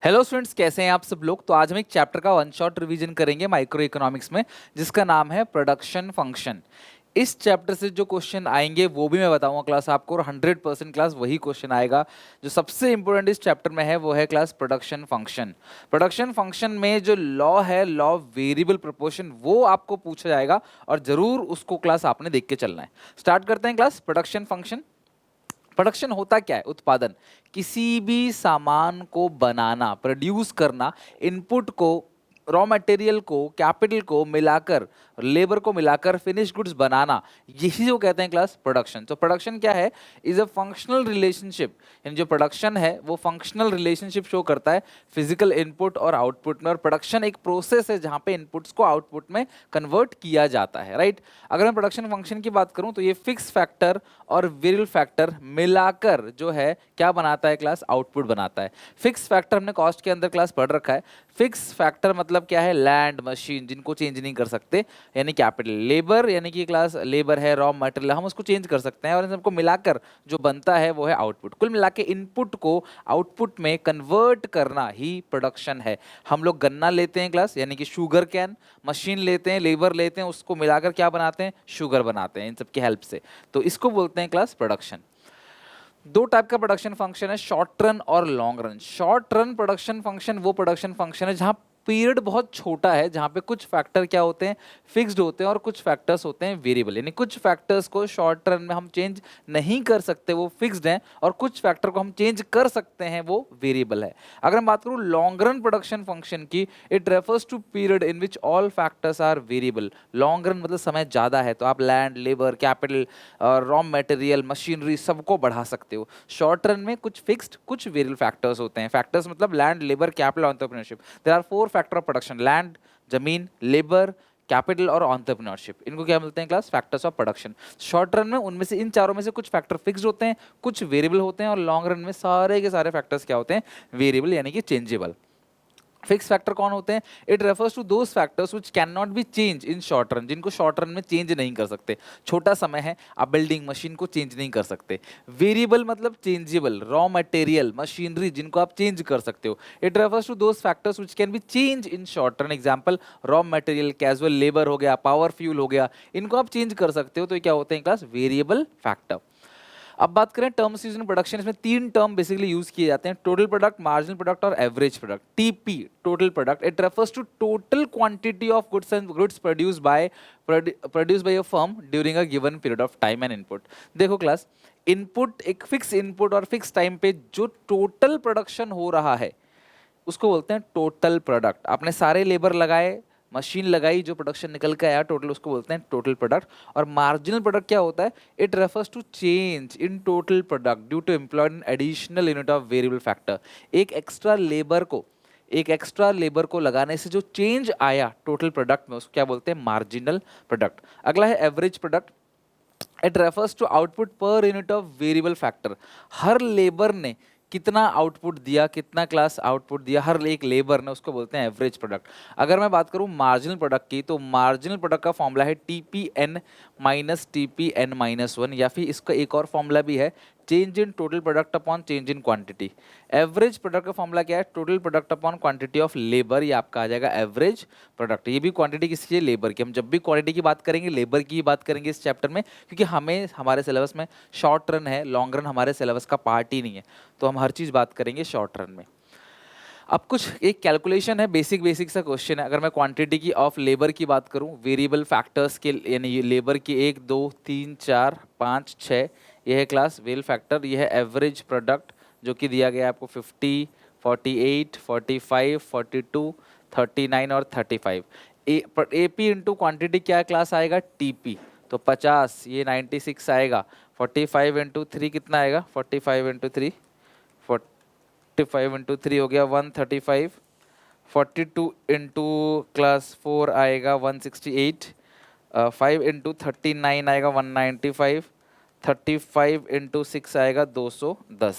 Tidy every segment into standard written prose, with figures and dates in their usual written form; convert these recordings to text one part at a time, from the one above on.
Hello students, कैसे हैं आप सब लोग। तो आज हम एक चैप्टर का वन शॉट रिवीजन करेंगे माइक्रो इकोनॉमिक्स में, जिसका नाम है प्रोडक्शन फंक्शन। इस चैप्टर से जो क्वेश्चन आएंगे वो भी मैं बताऊंगा क्लास आपको, और 100% क्लास वही क्वेश्चन आएगा जो सबसे इंपॉर्टेंट इस चैप्टर में है, वो है class production function. Production function में जो लॉ है, लॉ वेरिएबल प्रोपोर्शन, वो आपको पूछा जाएगा और जरूर उसको क्लास आपने देख के चलना है। स्टार्ट करते हैं क्लास प्रोडक्शन फंक्शन। प्रोडक्शन होता क्या है? उत्पादन, किसी भी सामान को बनाना, प्रोड्यूस करना, इनपुट को, रॉ मटेरियल को, कैपिटल को मिलाकर, लेबर को मिलाकर फिनिश गुड्स बनाना, यही जो कहते हैं क्लास प्रोडक्शन। तो प्रोडक्शन क्या है? Is a functional relationship. यानी जो प्रोडक्शन है वो फंक्शनल रिलेशनशिप शो करता है फिजिकल इनपुट और आउटपुट में, और प्रोडक्शन एक प्रोसेस है जहां पे इनपुट्स को आउटपुट में कन्वर्ट किया जाता है, राइट। अगर मैं प्रोडक्शन फंक्शन की बात करूं तो ये फिक्स फैक्टर और वेरिएबल फैक्टर मिलाकर जो है क्या बनाता है क्लास? आउटपुट बनाता है। फिक्स फैक्टर हमने कॉस्ट के अंदर क्लास पढ़ रखा है। फिक्स फैक्टर मतलब क्या है? लैंड, मशीन, जिनको चेंज नहीं कर सकते, यानी कैपिटल। लेबर यानी कि क्लास लेबर है, रॉ मटेरियल, हम उसको चेंज कर सकते हैं, और इन सबको मिलाकर जो बनता है वो है आउटपुट। कुल मिला के इनपुट को आउटपुट में कन्वर्ट करना ही प्रोडक्शन है। हम लोग गन्ना लेते हैं क्लास, यानी कि शुगर कैन, मशीन लेते हैं, लेबर लेते हैं, उसको मिलाकर क्या बनाते हैं? शुगर बनाते हैं, इन सब की हेल्प से। तो इसको बोलते हैं क्लास प्रोडक्शन। दो टाइप का प्रोडक्शन फंक्शन है, शॉर्ट रन और long run. Short run production function वो प्रोडक्शन फंक्शन है जहां पीरियड बहुत छोटा है, जहां पे कुछ फैक्टर क्या होते हैं? फिक्स्ड होते हैं, और कुछ फैक्टर्स होते हैं वेरिएबल। यानी कुछ फैक्टर्स को शॉर्ट रन में हम चेंज नहीं कर सकते, वो फिक्स्ड हैं, और कुछ फैक्टर को हम चेंज कर सकते हैं, वो वेरिएबल है। अगर मैं बात करूं लॉन्ग रन प्रोडक्शन फंक्शन की, it refers to period in which all factors are variable. Long run मतलब समय ज़्यादा है, तो आप land, labour, capital, raw material, machinery सबको बढ़ा सकते हो। शॉर्ट रन में कुछ फिक्स्ड, कुछ वेरिएबल फैक्टर्स होते हैं। फैक्टर्स मतलब land, labour, capital, entrepreneurship. There are 4 factor of production: land, जमीन, लेबर, कैपिटल और एंटरप्रेन्योरशिप। इनको क्या मिलते हैं class? Factors of production. Short run में उनमें से, इन चारों में से कुछ फैक्टर फिक्स्ड होते हैं, कुछ वेरिएबल होते हैं, और लॉन्ग रन में सारे के सारे फैक्टर्स क्या होते हैं? वेरिएबल, यानी कि चेंजेबल। फिक्स फैक्टर कौन होते हैं? It refers to those factors which cannot be change in short run, जिनको शॉर्ट रन में चेंज नहीं कर सकते। छोटा समय है, आप बिल्डिंग, मशीन को चेंज नहीं कर सकते। वेरिएबल मतलब चेंजेबल, रॉ मटेरियल, मशीनरी, जिनको आप चेंज कर सकते हो। It refers to those factors which can be change in short run. Example, raw material, casual labour हो गया, पावर फ्यूल हो गया, इनको आप चेंज कर सकते हो, तो ये क्या होते हैं क्लास? Variable factor. अब बात करें टर्म्स यूज इन प्रोडक्शन, इसमें 3 टर्म बेसिकली यूज किए जाते हैं: टोटल प्रोडक्ट, मार्जिनल प्रोडक्ट और average product. TP, total product, it refers to total quantity of goods and goods produce by a firm during a given period of time and input. देखो class, input, एक fix input और fix time पे जो total production हो रहा है उसको बोलते हैं टोटल प्रोडक्ट। आपने सारे लेबर लगाए, मशीन लगाई, जो प्रोडक्शन निकल के आया टोटल, उसको बोलते हैं टोटल प्रोडक्ट। और मार्जिनल प्रोडक्ट क्या होता है? It refers to change in total product due to employed in additional unit of variable factor. एक एक्स्ट्रा लेबर को लगाने से जो चेंज आया टोटल प्रोडक्ट में, उसको क्या बोलते हैं? Marginal product. अगला है average product. It refers to output per unit of variable factor. हर लेबर ने कितना आउटपुट दिया, कितना क्लास आउटपुट दिया हर एक लेबर ने, उसको बोलते हैं एवरेज प्रोडक्ट। अगर मैं बात करूं मार्जिनल प्रोडक्ट की, तो मार्जिनल प्रोडक्ट का फॉर्मूला है TPN माइनस TPN-1, या फिर इसका एक और फॉर्मूला भी है, change in total product upon change in quantity. Average product का फॉर्मूला क्या है? Total product upon quantity of labour, ये आपका आ जाएगा एवरेज प्रोडक्ट। ये भी क्वांटिटी किसकी है? लेबर की। हम जब भी क्वांटिटी की बात करेंगे, लेबर की बात करेंगे इस चैप्टर में, क्योंकि हमें, हमारे सिलेबस में शॉर्ट रन है, लॉन्ग रन हमारे सिलेबस का पार्ट ही नहीं है, तो हम हर चीज़ बात करेंगे शॉर्ट रन में। अब कुछ एक कैलकुलेशन है, बेसिक बेसिक सा क्वेश्चन है। अगर मैं क्वांटिटी की ऑफ लेबर की बात करूं, वेरिएबल फैक्टर्स के, यानी लेबर की 1 2 3 4 5 6, ये है क्लास वेरिएबल फैक्टर। ये है एवरेज प्रोडक्ट जो कि दिया गया है आपको 50, 48, 45, 42, 39 और 35। AP इंटू क्वान्टिटी क्या क्लास आएगा? TP। तो 50, ये 96 आएगा। 45 इंटू 3 कितना आएगा? 45 इंटू 3, 45 इंटू 3 हो गया 135। 42 इंटू क्लास 4 आएगा 168। 5 इंटू 39 आएगा 195। 35 इंटू 6 आएगा 210।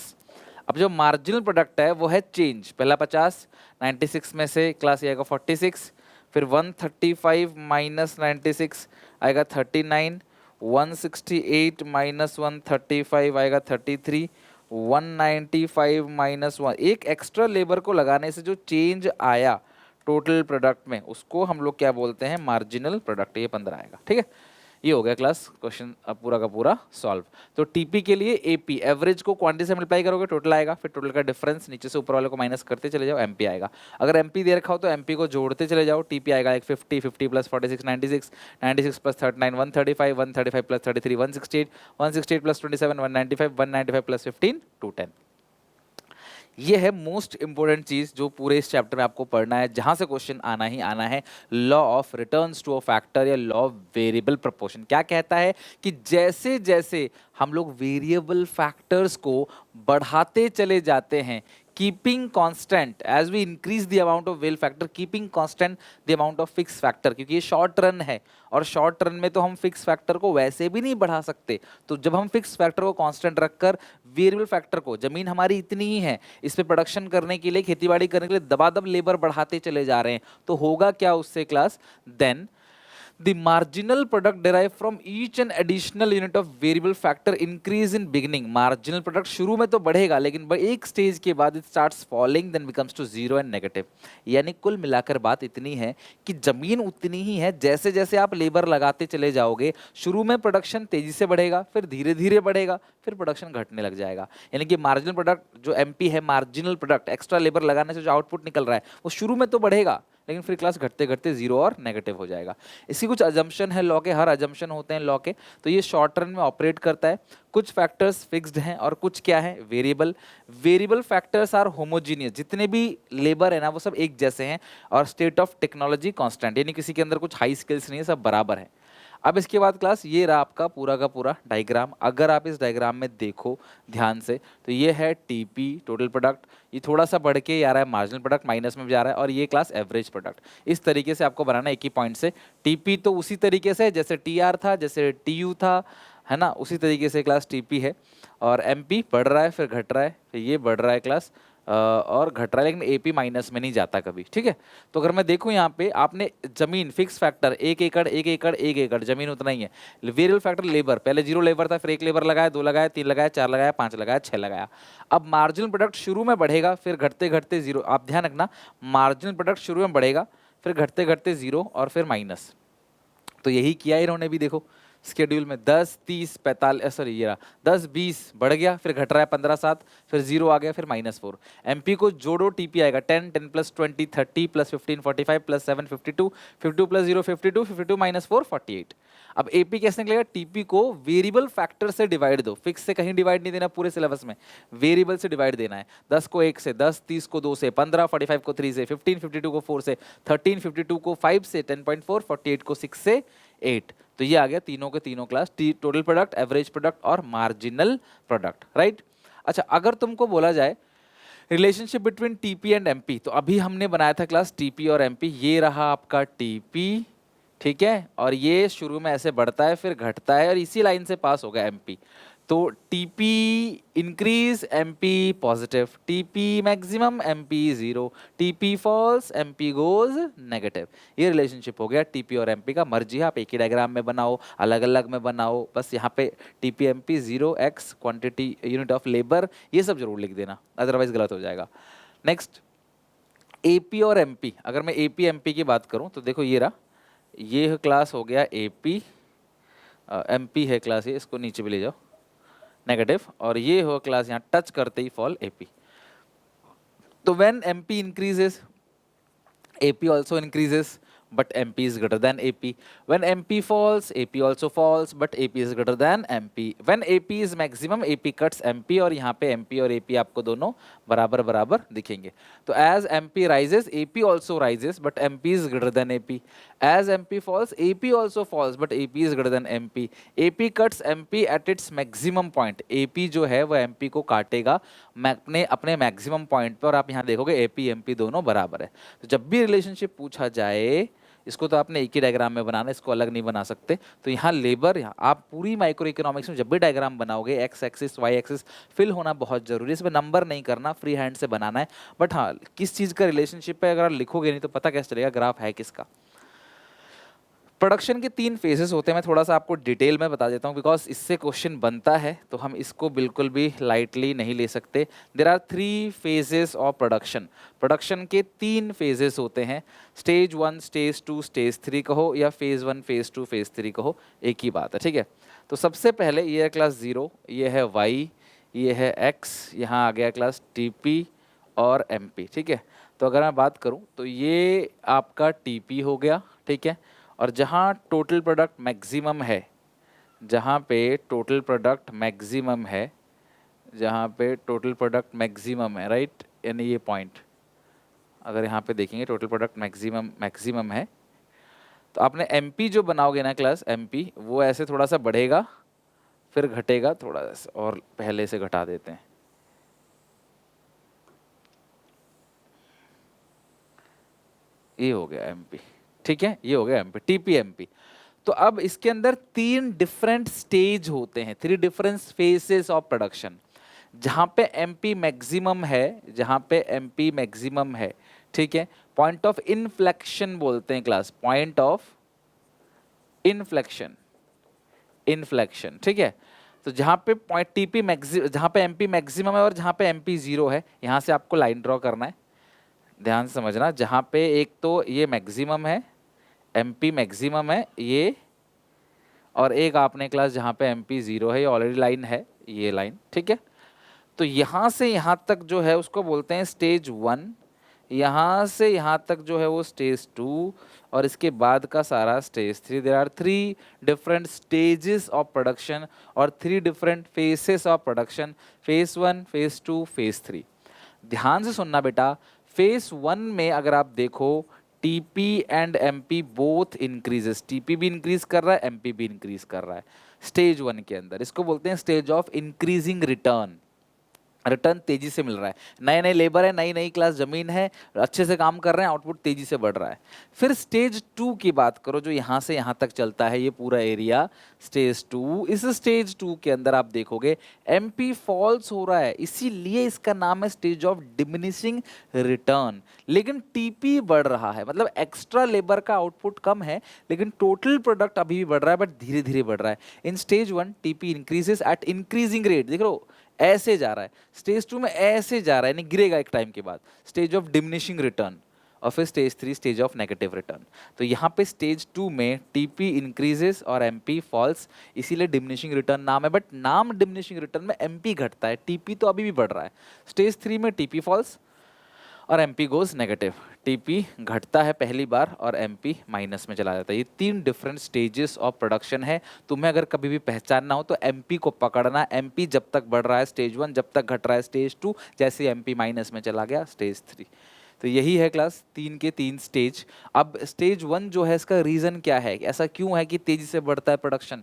अब जो मार्जिनल प्रोडक्ट है वो है चेंज। पहला 50, 96 में से क्लास ये आएगा 46, फिर 135 माइनस 96 आएगा 39, 168 माइनस 135 आएगा 33, 195 माइनस 1, एक एक्स्ट्रा लेबर को लगाने से जो चेंज आया टोटल प्रोडक्ट में उसको हम लोग क्या बोलते हैं, मार्जिनल प्रोडक्ट। ये 15 आएगा, ठीक है। ये हो गया क्लास क्वेश्चन अब पूरा का पूरा सॉल्व। तो टीपी के लिए एपी एवरेज को क्वांटिटी से मल्टीप्लाई करोगे टोटल आएगा, फिर टोटल का डिफरेंस नीचे से ऊपर वाले को माइनस करते चले जाओ, एमपी आएगा। अगर एमपी दे रखा हो तो एमपी को जोड़ते चले जाओ, टीपी आएगा एक 50, 50 plus 46 96, 96 plus 39 135, 135 plus 33 168, 168 plus 27 195, 195 plus 15 210। ये है मोस्ट इंपोर्टेंट चीज जो पूरे इस चैप्टर में आपको पढ़ना है, जहां से क्वेश्चन आना ही आना है। Law of returns to a factor या लॉ ऑफ वेरिएबल प्रोपोर्शन क्या कहता है कि जैसे जैसे हम लोग वेरिएबल फैक्टर्स को बढ़ाते चले जाते हैं, keeping constant as we increase the amount of वेल factor, keeping constant the amount of fix factor, क्योंकि ये शॉर्ट रन है और शॉर्ट रन में तो हम फिक्स फैक्टर को वैसे भी नहीं बढ़ा सकते। तो जब हम फिक्स फैक्टर को कांस्टेंट रखकर वेरिएबल फैक्टर को, जमीन हमारी इतनी ही है, इस पे प्रोडक्शन करने के लिए, खेतीबाड़ी करने के लिए दबादब लेबर बढ़ाते चले जा रहे हैं, तो होगा क्या उससे class, then the marginal product derived from each and additional unit of variable factor increase in beginning। marginal product शुरू में तो बढ़ेगा लेकिन एक स्टेज के बाद it starts falling then becomes to zero and negative। यानी कुल मिलाकर बात इतनी है कि जमीन उतनी ही है, जैसे जैसे आप लेबर लगाते चले जाओगे शुरू में प्रोडक्शन तेजी से बढ़ेगा, फिर धीरे धीरे बढ़ेगा, फिर प्रोडक्शन घटने लग जाएगा। यानी कि मार्जिनल प्रोडक्ट जो एमपी है, मार्जिनल प्रोडक्ट एक्स्ट्रा लेबर लगाने से जो आउटपुट निकल रहा है वो शुरू में तो बढ़ेगा लेकिन फिर क्लास घटते घटते जीरो और नेगेटिव हो जाएगा। इसकी कुछ अजम्पशन है लॉ के, हर अजम्पशन होते हैं लॉ के, तो ये शॉर्ट रन में ऑपरेट करता है। कुछ फैक्टर्स फिक्स्ड हैं और कुछ क्या है, variable. Variable factors are homogeneous, जितने भी लेबर है ना वो सब एक जैसे हैं, और स्टेट ऑफ टेक्नोलॉजी कांस्टेंट, यानी किसी के अंदर कुछ हाई स्किल्स नहीं है, सब बराबर है। अब इसके बाद क्लास ये रहा आपका पूरा का पूरा डायग्राम। अगर आप इस डायग्राम में देखो ध्यान से तो ये है टीपी टोटल प्रोडक्ट, ये थोड़ा सा बढ़ के आ रहा है, मार्जिनल प्रोडक्ट माइनस में जा रहा है, और ये क्लास एवरेज प्रोडक्ट। इस तरीके से आपको बनाना है एक ही पॉइंट से। टीपी तो उसी तरीके से जैसे टीआर था, जैसे टीयू था, है ना, उसी तरीके से क्लास टीपी है। और एमपी बढ़ रहा है फिर घट रहा है, फिर ये बढ़ रहा है क्लास और घट रहा है, लेकिन एपी माइनस में नहीं जाता कभी, ठीक है। तो अगर मैं देखूं यहाँ पे आपने जमीन फिक्स फैक्टर 1 एकड़ 1 एकड़ 1 एकड़ जमीन उतना ही है। वेरिएबल फैक्टर लेबर, पहले 0 लेबर था, फिर 1 लेबर लगाया, 2 लगाया, 3 लगाया, 4 लगाया, 5 लगाया, 6 लगाया। अब मार्जिनल प्रोडक्ट शुरू में बढ़ेगा फिर घटते घटते जीरो, आप ध्यान रखना मार्जिनल प्रोडक्ट शुरू में बढ़ेगा फिर घटते घटते जीरो और फिर माइनस। तो यही किया इन्होंने भी, देखो स्केड्यूल में 10 30 45 सॉरी ये रहा 10 20 बढ़ गया, फिर घट रहा है 15 7, फिर 0 आ गया, फिर -4। एमपी को जोड़ो, टीपी आएगा 10 10 प्लस 20 30 प्लस 15 45 प्लस 7 52 52 प्लस 0 52 52 -4 48। अब एपी कैसे निकलेगा, टीपी को वेरिएबल फैक्टर से डिवाइड दो, फिक्स से कहीं डिवाइड नहीं देना पूरे सिलेबस में, वेरिएबल से डिवाइड देना है। 10 को 1 से, 10 30 को 2 से, 15 45 को 3 से, 15 52 को 4 से, 13 52 को 5 से, 10.4 48 को 6 से 8। तो ये आ गया तीनों के तीनों class, total product, average product और मार्जिनल प्रोडक्ट, राइट। अच्छा, अगर तुमको बोला जाए relationship between TP and MP, तो अभी हमने बनाया था क्लास टीपी और एमपी, ये रहा आपका टीपी, ठीक है, और ये शुरू में ऐसे बढ़ता है फिर घटता है और इसी लाइन से पास होगा एमपी। तो TP increase MP positive, TP maximum MP zero, TP falls MP goes negative. ये रिलेशनशिप हो गया टीपी और एमपी का। मर्जी आप एक ही डायग्राम में बनाओ, अलग अलग में बनाओ, बस यहाँ पे TP MP 0x quantity unit of labour ये सब जरूर लिख देना, अदरवाइज गलत हो जाएगा। नेक्स्ट एपी और एमपी, अगर मैं एपी एमपी की बात करूँ तो देखो ये रहा, ये क्लास हो गया एपी, एमपी है क्लास ये, इसको नीचे भी ले जाओ नेगेटिव, और ये हो क्लास यहाँ टच करते ही फॉल एपी। तो when MP increases AP also increases but MP is greater than AP. When MP falls, AP also falls but AP is greater than MP. When AP is maximum, AP cuts MP, और यहाँ पे MP और AP आपको दोनों बराबर बराबर दिखेंगे। तो as MP rises, AP also rises but MP is greater than AP. As MP falls, AP also falls but AP is greater than MP. AP cuts MP at its maximum point. AP जो है वो MP को काटेगा अपने maximum point पर, और आप यहाँ देखोगे AP MP दोनों बराबर है। तो जब भी रिलेशनशिप पूछा जाए, इसको तो आपने एक ही डायग्राम में बनाना है, इसको अलग नहीं बना सकते। तो यहाँ लेबर, यहाँ आप पूरी माइक्रो इकोनॉमिक्स में जब भी डायग्राम बनाओगे X axis Y axis fill होना बहुत जरूरी है, इसमें नंबर नहीं करना, फ्री हैंड से बनाना है। बट हाँ, किस चीज़ का रिलेशनशिप है अगर आप लिखोगे नहीं तो पता कैसे चलेगा ग्राफ है किसका। प्रोडक्शन के 3 फेजेस होते हैं, मैं थोड़ा सा आपको डिटेल में बता देता हूँ बिकॉज इससे क्वेश्चन बनता है, तो हम इसको बिल्कुल भी लाइटली नहीं ले सकते। There are 3 phases of production. Production के 3 फेजेस होते हैं, स्टेज 1, स्टेज 2, स्टेज 3 कहो, या फेज 1, फेज 2, फेज 3 कहो, एक ही बात है, ठीक है। तो सबसे पहले ये है क्लास 0, ये है y, ये है x, यहाँ आ गया क्लास TP और MP, ठीक है। तो अगर मैं बात करूँ तो ये आपका TP हो गया, ठीक है। और जहाँ टोटल प्रोडक्ट मैक्सिमम है, जहाँ पे टोटल प्रोडक्ट मैक्सिमम है, जहाँ पे टोटल प्रोडक्ट मैक्सिमम है, राइट, यानी ये पॉइंट अगर यहाँ पे देखेंगे टोटल प्रोडक्ट मैक्सिमम है, तो आपने MP जो बनाओगे ना क्लास MP, वो ऐसे थोड़ा सा बढ़ेगा फिर घटेगा थोड़ा सा, और पहले से घटा देते हैं, ये हो गया MP, ठीक है, ये हो गया MP, TP MP। तो अब इसके अंदर 3 डिफरेंट स्टेज होते हैं, 3 डिफरेंट फेसेस ऑफ प्रोडक्शन। जहां पे MP मैक्सिमम है, जहां पे MP मैक्सिमम है, ठीक है, पॉइंट ऑफ इनफ्लेक्शन बोलते हैं class, point of inflection, inflection, ठीक है। तो जहां पे पॉइंट TP मैक्सिमम, जहां पे MP मैक्सिमम है और जहां पे MP 0 है, यहां से आपको लाइन ड्रॉ करना है, ध्यान से समझना। जहां पे एक तो ये मैक्सिमम है, MP मैक्सिमम है ये, और एक आपने क्लास जहाँ पे MP 0 है, ये ऑलरेडी लाइन है, ये लाइन, ठीक है। तो यहाँ से यहाँ तक जो है उसको बोलते हैं स्टेज 1, यहाँ से यहाँ तक जो है वो स्टेज 2, और इसके बाद का सारा stage 3। There are 3 different stages of production और 3 different phases of production, phase 1, phase 2, phase 3। ध्यान से सुनना बेटा, फेज 1 में अगर आप देखो TP and MP both increases, TP भी इंक्रीज कर रहा है, MP भी इंक्रीज कर रहा है स्टेज 1 के अंदर। इसको बोलते हैं stage of increasing return, return तेजी से मिल रहा है, नए नए लेबर है, नई नई क्लास जमीन है, अच्छे से काम कर रहे हैं, आउटपुट तेजी से बढ़ रहा है। फिर स्टेज 2 की बात करो, जो यहाँ से यहाँ तक चलता है ये पूरा एरिया, स्टेज 2। इस स्टेज 2 के अंदर आप देखोगे MP फॉल्स हो रहा है, इसीलिए इसका नाम है स्टेज ऑफ डिमिनिशिंग रिटर्न। लेकिन TP बढ़ रहा है, मतलब एक्स्ट्रा लेबर का आउटपुट कम है, लेकिन टोटल प्रोडक्ट अभी भी बढ़ रहा है, बट धीरे धीरे बढ़ रहा है। In stage 1 TP increases eight increasing rate, देख लो ऐसे जा रहा है, स्टेज 2 में ऐसे जा रहा है, यानी गिरेगा एक टाइम के बाद, स्टेज ऑफ डिमिनिशिंग रिटर्न। और फिर stage 3 stage of negative return. तो यहाँ पे स्टेज 2 में TP इंक्रीजेस और MP फॉल्स, इसीलिए डिमिनिशिंग रिटर्न नाम है, बट नाम डिमिनिशिंग रिटर्न में MP घटता है, TP तो अभी भी बढ़ रहा है। स्टेज 3 में TP फॉल्स और MP गोज नेगेटिव, TP घटता है पहली बार और MP माइनस में चला जाता है। ये 3 डिफरेंट स्टेजेस ऑफ प्रोडक्शन है। तुम्हें अगर कभी भी पहचानना हो तो MP को पकड़ना, MP जब तक बढ़ रहा है स्टेज 1, जब तक घट रहा है स्टेज 2, जैसे MP माइनस में चला गया स्टेज 3। तो यही है क्लास 3 के 3 स्टेज। अब स्टेज 1 जो है, इसका रीज़न क्या है, ऐसा क्यों है कि तेज़ी से बढ़ता है प्रोडक्शन?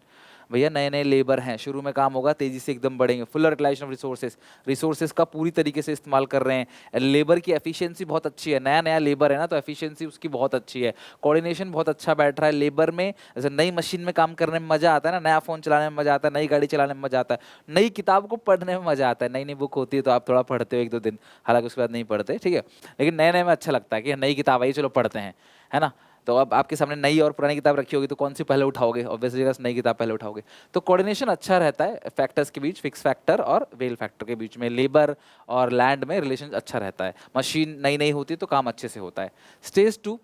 भैया नए नए लेबर हैं, शुरू में काम होगा, तेजी से एकदम बढ़ेंगे, full utilisation of resources, resources का पूरी तरीके से इस्तेमाल कर रहे हैं, लेबर की एफिशिएंसी बहुत अच्छी है, नया नया लेबर है ना, तो एफिशिएंसी उसकी बहुत अच्छी है, कोऑर्डिनेशन बहुत अच्छा बैठ रहा है लेबर में। जैसे नई मशीन में काम करने में मजा आता है ना, नया फ़ोन चलाने में मजा आता है, नई गाड़ी चलाने में मजा आता है, नई किताब को पढ़ने में मजा आता है, नई नई बुक होती है तो आप थोड़ा पढ़ते हो 1-2 दिन, हालांकि उसके बाद नहीं पढ़ते, ठीक है, लेकिन नए नए में अच्छा लगता है कि नई किताब आई, चलो पढ़ते हैं, है ना। तो अब आपके सामने नई और पुरानी किताब रखी होगी तो कौन सी पहले उठाओगे? ऑब्वियसली नई किताब पहले उठाओगे। तो कोऑर्डिनेशन अच्छा रहता है फैक्टर्स के बीच, फिक्स फैक्टर और वेल फैक्टर के बीच में, लेबर और लैंड में रिलेशन अच्छा रहता है, मशीन नई नई होती है तो काम अच्छे से होता है। स्टेज 2,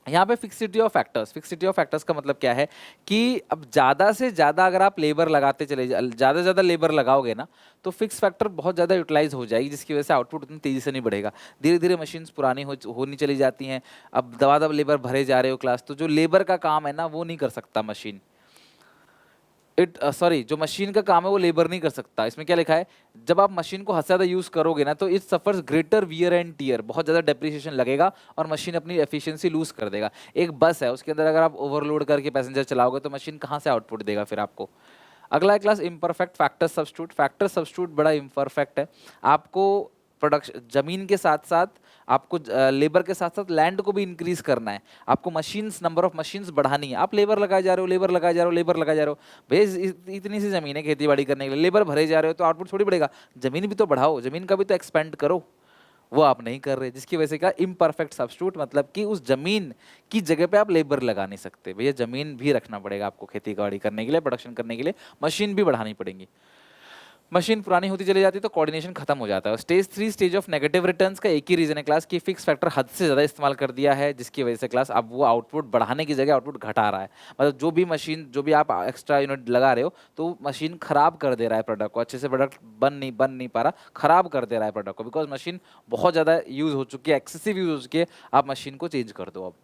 यहाँ पे fixity of factors, fixity of factors का मतलब क्या है कि अब ज़्यादा से ज़्यादा अगर आप लेबर लगाते चले, ज़्यादा से ज़्यादा लेबर लगाओगे ना, तो फिक्स फैक्टर बहुत ज़्यादा यूटिलाइज हो जाएगी, जिसकी वजह से आउटपुट उतनी तेज़ी से नहीं बढ़ेगा। धीरे धीरे मशीन्स पुरानी होनी चली जाती हैं, अब दबा लेबर भरे जा रहे हो क्लास, तो जो लेबर का काम है ना वो नहीं कर सकता मशीन, जो मशीन का काम है वो लेबर नहीं कर सकता। इसमें क्या लिखा है, जब आप मशीन को हद से ज़्यादा यूज़ करोगे ना तो it suffers greater wear and tear, बहुत ज़्यादा डेप्रिसिएशन लगेगा और मशीन अपनी एफिशिएंसी लूज कर देगा। एक बस है, उसके अंदर अगर आप ओवरलोड करके पैसेंजर चलाओगे तो मशीन कहाँ से आउटपुट देगा फिर आपको। अगला class imperfect factor substitute. Factor substitute बड़ा इम्परफेक्ट है, आपको प्रोडक्शन जमीन के साथ साथ आपको लेबर के साथ साथ लैंड को भी इंक्रीज करना है, आपको मशीन्स, नंबर ऑफ मशीन्स बढ़ानी है। आप लेबर लगाए जा रहे हो, लेबर लगाए जा रहे हो, लेबर लगाए जा रहे हो, भैया इतनी सी जमीन है खेती बाड़ी करने के लिए, लेबर भरे जा रहे हो तो आउटपुट थोड़ी बढ़ेगा, जमीन भी तो बढ़ाओ, जमीन का भी तो एक्सपेंड करो। वो आप नहीं कर रहे, जिसकी वजह से क्या, इम्परफेक्ट सब्स्टिट्यूट, मतलब कि उस जमीन की जगह पे आप लेबर लगा नहीं सकते। भैया जमीन भी रखना पड़ेगा आपको खेती बाड़ी करने के लिए, प्रोडक्शन करने के लिए मशीन भी बढ़ानी पड़ेंगी। मशीन पुरानी होती चली जाती है तो कोऑर्डिनेशन खत्म हो जाता है। Stage 3 stage of negative returns का एक ही रीजन है क्लास की फिक्स फैक्टर हद से ज़्यादा इस्तेमाल कर दिया है, जिसकी वजह से क्लास अब वो आउटपुट बढ़ाने की जगह आउटपुट घटा रहा है। मतलब जो भी मशीन, जो भी आप एक्स्ट्रा यूनिट लगा रहे हो तो मशीन खराब कर दे रहा है प्रोडक्ट को, अच्छे से प्रोडक्ट बन नहीं पा रहा, खराब कर दे रहा है प्रोडक्ट को, बिकॉज मशीन बहुत ज़्यादा यूज़ हो चुकी है, एक्सेसिव यूज़ हो चुकी है। आप मशीन को चेंज कर दो। अब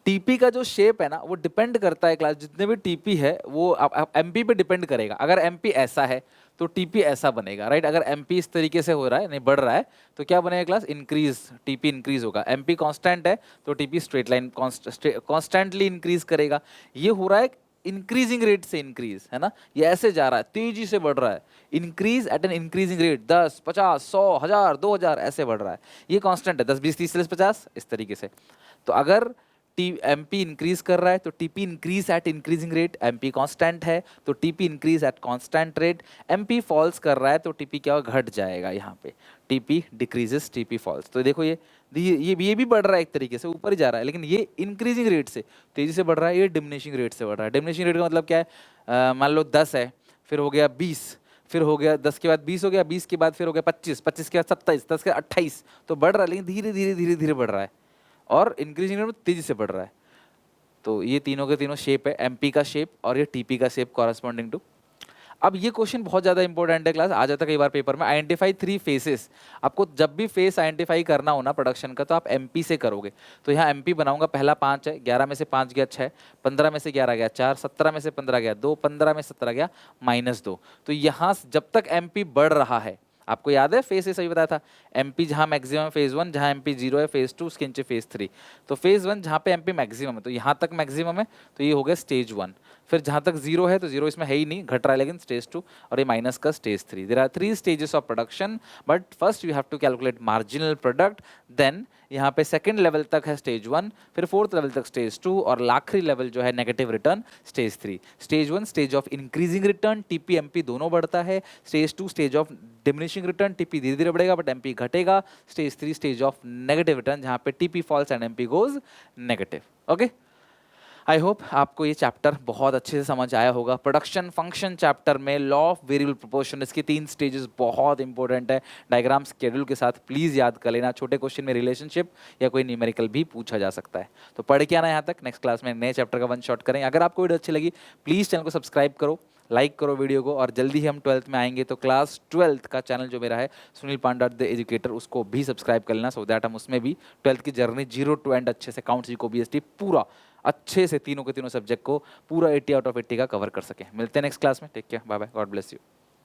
टीपी का जो शेप है ना वो डिपेंड करता है क्लास, जितने भी टीपी है वो एमपी पे डिपेंड करेगा। अगर एमपी ऐसा है तो टीपी ऐसा बनेगा, राइट। अगर एमपी इस तरीके से हो रहा है, नहीं बढ़ रहा है, तो क्या बनेगा क्लास, इंक्रीज, टीपी इंक्रीज होगा। एमपी कांस्टेंट है तो TP straight line constantly increase करेगा। ये हो रहा है इंक्रीजिंग रेट से इंक्रीज, है ना, ये ऐसे जा रहा है, तेजी से बढ़ रहा है, increase at an increasing rate, 10, 50, 100, 1000, 2000 ऐसे बढ़ रहा है। ये कांस्टेंट है, 10, 20, 30, 40, 50 इस तरीके से। तो अगर एमपी इंक्रीज कर रहा है तो TP increase at increasing rate, MP constant है तो TP increase at constant rate. MP falls कर रहा है तो टीपी क्या होगा, घट जाएगा। यहाँ पे टीपी डिक्रीजेस, टीपी फॉल्स। तो देखो ये भी बढ़ रहा है एक तरीके से, ऊपर ही जा रहा है, लेकिन ये इंक्रीजिंग रेट से तेजी से बढ़ रहा है, ये डिमिनिशिंग रेट से बढ़ रहा है। डिमिनिशिंग रेट का मतलब क्या है, मान लो 10 है, फिर हो गया 20, फिर हो गया 10 के बाद 20 हो गया, 20 के बाद फिर हो गया 25, 25 के बाद 27, 10 के बाद 28, तो बढ़ रहा है, लेकिन धीरे धीरे धीरे धीरे बढ़ रहा है और इंक्रीजिंग रेट में तेजी से बढ़ रहा है। तो ये तीनों के तीनों शेप है, एमपी का शेप और ये टीपी का शेप कॉरस्पॉन्डिंग टू। अब ये क्वेश्चन बहुत ज़्यादा इंपॉर्टेंट है क्लास, आ जाता है कई बार पेपर में। Identify 3 faces. आपको जब भी फेस आइडेंटिफाई करना हो ना प्रोडक्शन का तो आप एमपी से करोगे। तो यहाँ एमपी बनाऊंगा, पहला 5 है, 11 में से 5 गया 6, 15 में से 11 गया 4, 17 में से 15 गया 2, 15 में 17 गया -2। तो यहाँ जब तक एमपी बढ़ रहा है, आपको याद है फेज से सही बताया था, एमपी जहाँ मैक्सिमम फेज 1, जहाँ एमपी 0 है फेज 2, उसके नीचे फेज 3। तो फेज 1 जहाँ पे एमपी मैक्सिमम है तो यहाँ तक मैक्सिमम है, तो ये हो गया स्टेज 1। फिर जहाँ तक 0 है तो 0 इसमें है ही नहीं, घट रहा है, लेकिन स्टेज 2, और ये माइनस का stage 3। There are 3 stages of production, but first you have to calculate marginal product, then यहाँ पे सेकंड लेवल तक है स्टेज 1, फिर फोर्थ लेवल तक स्टेज 2, और आखिरी लेवल जो है negative return stage 3। Stage 1 stage of increasing return, TP MP दोनों बढ़ता है। Stage 2 stage of diminishing return, TP धीरे धीरे बढ़ेगा बट एमपी घटेगा। Stage 3 stage of negative return, जहाँ पे TP falls and MP goes negative. Okay, I hope आपको ये चैप्टर बहुत अच्छे से समझ आया होगा। प्रोडक्शन फंक्शन चैप्टर में लॉ ऑफ वेरिएबल प्रोपोर्शन, इसके 3 स्टेजेस बहुत इंपॉर्टेंट है। डायग्राम शेड्यूल के साथ प्लीज़ याद कर लेना। छोटे क्वेश्चन में रिलेशनशिप या कोई न्यूमेरिकल भी पूछा जा सकता है। तो पढ़ के आना यहाँ तक, नेक्स्ट क्लास में नए चैप्टर का 1 शॉट करें। अगर आपको वीडियो अच्छी लगी प्लीज़ चैनल को सब्सक्राइब करो, लाइक करो वीडियो को, और जल्दी ही हम 12th में आएंगे तो क्लास 12th का चैनल जो मेरा है सुनील पांडा द एजुकेटर, उसको भी सब्सक्राइब कर लेना, सो दैट हम उसमें भी 12th की जर्नी 0 to end अच्छे से अकाउंट्स जी को बीएसटी पूरा अच्छे से तीनों के तीनों सब्जेक्ट को पूरा 80 out of 80 का कवर कर सके। मिलते हैं नेक्स्ट क्लास में, take care, bye bye, God bless you.